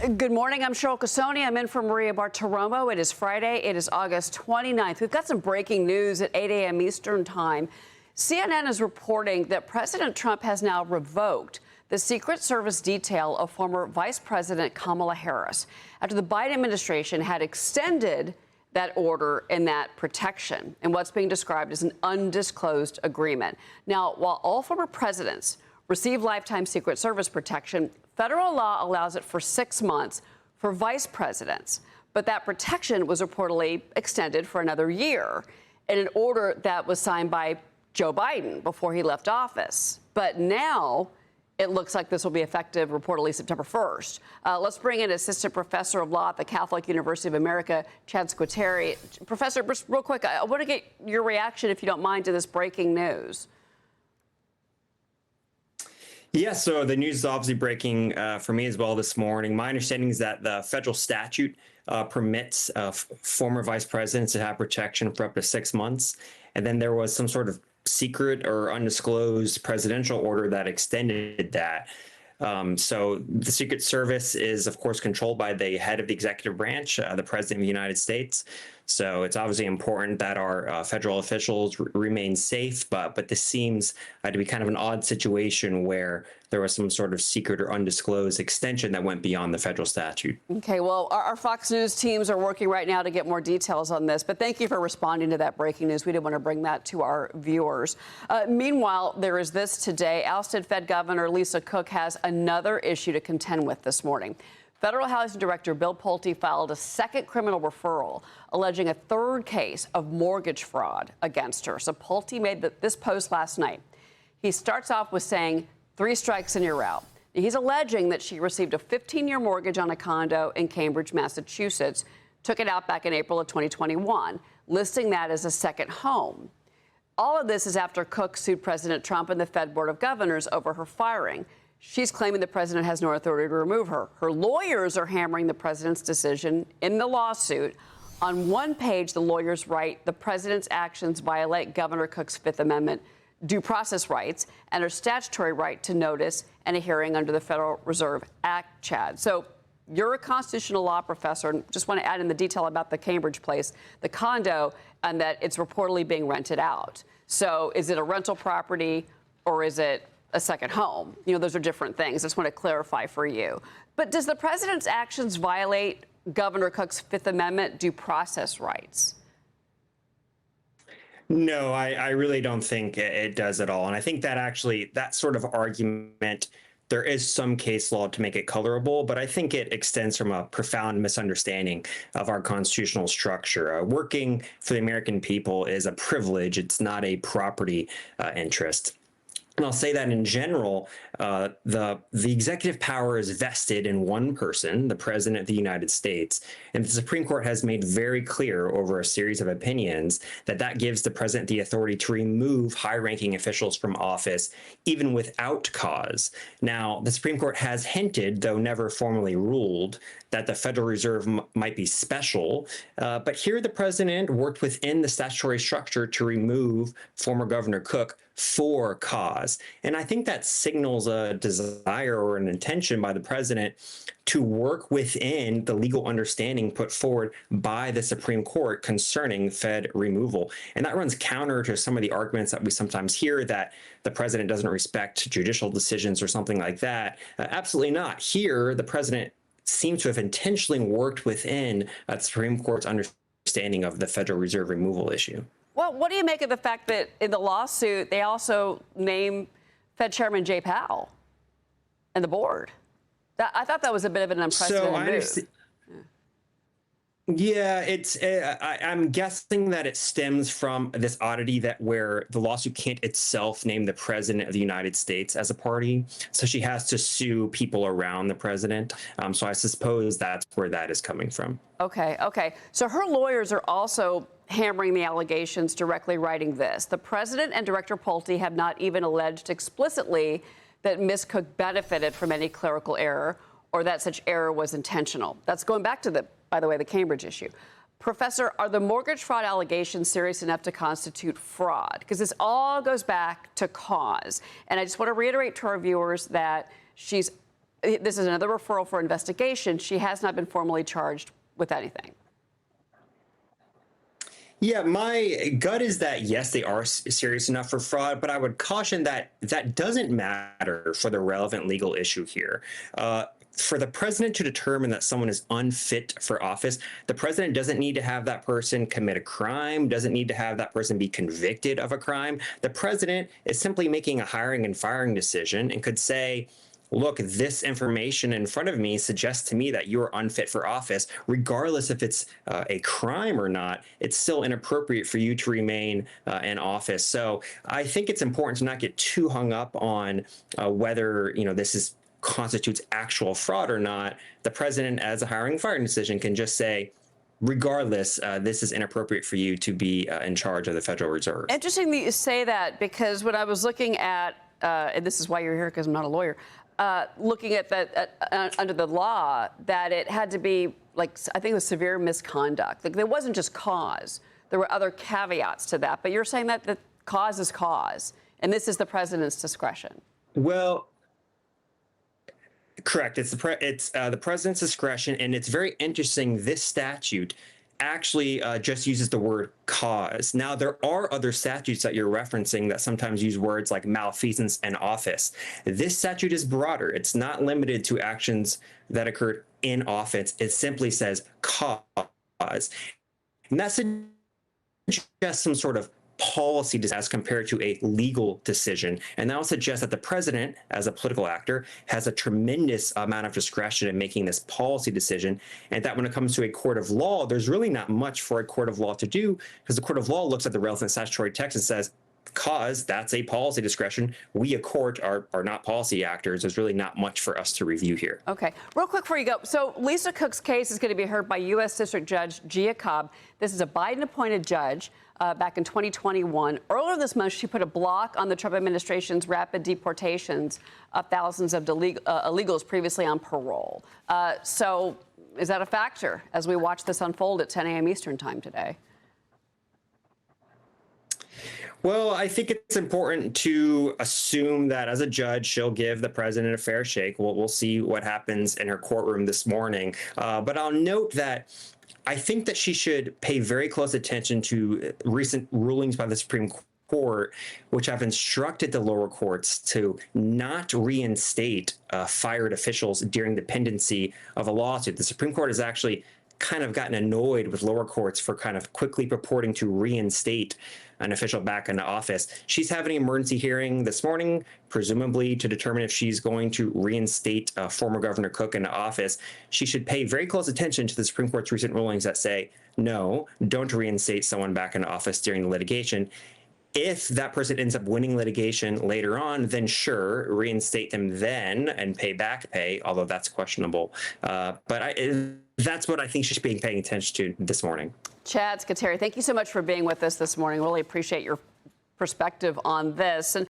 Good morning. I'm Cheryl Casoni. I'm in for Maria Bartiromo. It is Friday. It is August 29th. We've got some breaking news at 8 a.m. Eastern Time. CNN is reporting that President Trump has now revoked the Secret Service detail of former Vice President Kamala Harris after the Biden administration had extended that order and that protection in what's being described as an undisclosed agreement. Now, while all former presidents receive lifetime Secret Service protection, federal law allows it for 6 months for vice presidents. But that protection was reportedly extended for another year in an order that was signed by Joe Biden before he left office. But now it looks like this will be effective reportedly September 1st. Let's bring in Assistant Professor of Law at the Catholic University of America, Chad Squitieri. Professor, just real quick, I want to get your reaction, if you don't mind, to this breaking news. Yeah, so the news is obviously breaking for me as well this morning. My understanding is that the federal statute permits former vice presidents to have protection for up to 6 months. And then there was some sort of secret or undisclosed presidential order that extended that. So the Secret Service is, of course, controlled by the head of the executive branch, the President of the United States. So it's obviously important that our federal officials remain safe. But this seems to be kind of an odd situation where there was some sort of secret or undisclosed extension that went beyond the federal statute. Okay, well, our Fox News teams are working right now to get more details on this. But thank you for responding to that breaking news. We did want to bring that to our viewers. Meanwhile, there is this today. Ousted Fed Governor Lisa Cook has another issue to contend with this morning. Federal Housing Director Bill Pulte filed a second criminal referral alleging a third case of mortgage fraud against her. So Pulte made this post last night. He starts off with saying, 3 strikes and you're out. He's alleging that she received a 15-year mortgage on a condo in Cambridge, Massachusetts, took it out back in April of 2021, listing that as a second home. All of this is after Cook sued President Trump and the Fed Board of Governors over her firing. She's claiming the president has no authority to remove her. Her lawyers are hammering the president's decision in the lawsuit. On one page, the lawyers write the president's actions violate Governor Cook's Fifth Amendment due process rights and her statutory right to notice and a hearing under the Federal Reserve Act, Chad. So you're a constitutional law professor, and just want to add in the detail about the Cambridge place, the condo, and that it's reportedly being rented out. So is it a rental property or is it a second home? You know, those are different things. I just want to clarify for you. But does the president's actions violate Governor Cook's Fifth Amendment due process rights? No, I really don't think it does at all. And I think that actually that sort of argument, there is some case law to make it colorable, but I think it extends from a profound misunderstanding of our constitutional structure. Working for the American people is a privilege. It's not a property interest. And I'll say that in general, the executive power is vested in one person, the President of the United States. And the Supreme Court has made very clear over a series of opinions that that gives the president the authority to remove high-ranking officials from office, even without cause. Now, the Supreme Court has hinted, though never formally ruled, that the Federal Reserve might be special. But here the president worked within the statutory structure to remove former Governor Cook for cause. And I think that signals a desire or an intention by the president to work within the legal understanding put forward by the Supreme Court concerning Fed removal. And that runs counter to some of the arguments that we sometimes hear that the president doesn't respect judicial decisions or something like that. Absolutely not. Here, the president seems to have intentionally worked within the Supreme Court's understanding of the Federal Reserve removal issue. Well, what do you make of the fact that in the lawsuit, they also name Fed Chairman Jay Powell and the board? I thought that was a bit of an unprecedented move. Yeah, I'm guessing that it stems from this oddity that where the lawsuit can't itself name the president of the United States as a party. So she has to sue people around the president. So I suppose that's where that is coming from. Okay. So her lawyers are also hammering the allegations, directly writing this. The president and Director Pulte have not even alleged explicitly that Ms. Cook benefited from any clerical error or that such error was intentional. That's going back to by the way, the Cambridge issue. Professor, are the mortgage fraud allegations serious enough to constitute fraud? Because this all goes back to cause. And I just want to reiterate to our viewers that she's this is another referral for investigation. She has not been formally charged with anything. Yeah, my gut is that, yes, they are serious enough for fraud, but I would caution that that doesn't matter for the relevant legal issue here. For the president to determine that someone is unfit for office, the president doesn't need to have that person commit a crime, doesn't need to have that person be convicted of a crime. The president is simply making a hiring and firing decision and could say, look, this information in front of me suggests to me that you're unfit for office, regardless if it's a crime or not. It's still inappropriate for you to remain in office. So I think it's important to not get too hung up on whether this constitutes actual fraud or not. The president, as a hiring and firing decision, can just say, regardless, this is inappropriate for you to be in charge of the Federal Reserve. Interesting that you say that, because when I was looking at, and this is why you're here, because I'm not a lawyer, looking at that under the law, that it had to be, like, I think it was severe misconduct. Like, there wasn't just cause. There were other caveats to that. But you're saying that the cause is cause, and this is the president's discretion. Well, correct. It's the president's discretion, and it's very interesting. This statute actually just uses the word cause. Now, there are other statutes that you're referencing that sometimes use words like malfeasance in office. This statute is broader. It's not limited to actions that occurred in office. It simply says cause. And that suggests some sort of policy as compared to a legal decision. And that will suggest that the president, as a political actor, has a tremendous amount of discretion in making this policy decision. And that when it comes to a court of law, there's really not much for a court of law to do, because the court of law looks at the relevant statutory text and says, cause, that's a policy discretion. We, a court, are not policy actors. There's really not much for us to review here. Okay. Real quick before you go. So Lisa Cook's case is going to be heard by U.S. District Judge Gia Cobb. This is a Biden-appointed judge. Back in 2021. Earlier this month, she put a block on the Trump administration's rapid deportations of thousands of illegals previously on parole. So is that a factor as we watch this unfold at 10 a.m. Eastern time today? Well, I think it's important to assume that as a judge, she'll give the president a fair shake. We'll see what happens in her courtroom this morning. But I'll note that I think that she should pay very close attention to recent rulings by the Supreme Court, which have instructed the lower courts to not reinstate fired officials during the pendency of a lawsuit. The Supreme Court has actually kind of gotten annoyed with lower courts for kind of quickly purporting to reinstate an official back into office. She's having an emergency hearing this morning, presumably to determine if she's going to reinstate former Governor Cook into office. She should pay very close attention to the Supreme Court's recent rulings that say, no, don't reinstate someone back into office during the litigation. If that person ends up winning litigation later on, then sure, reinstate them then and pay back pay, although that's questionable. That's what I think she should be paying attention to this morning. Chad Squitieri, thank you so much for being with us this morning. Really appreciate your perspective on this. And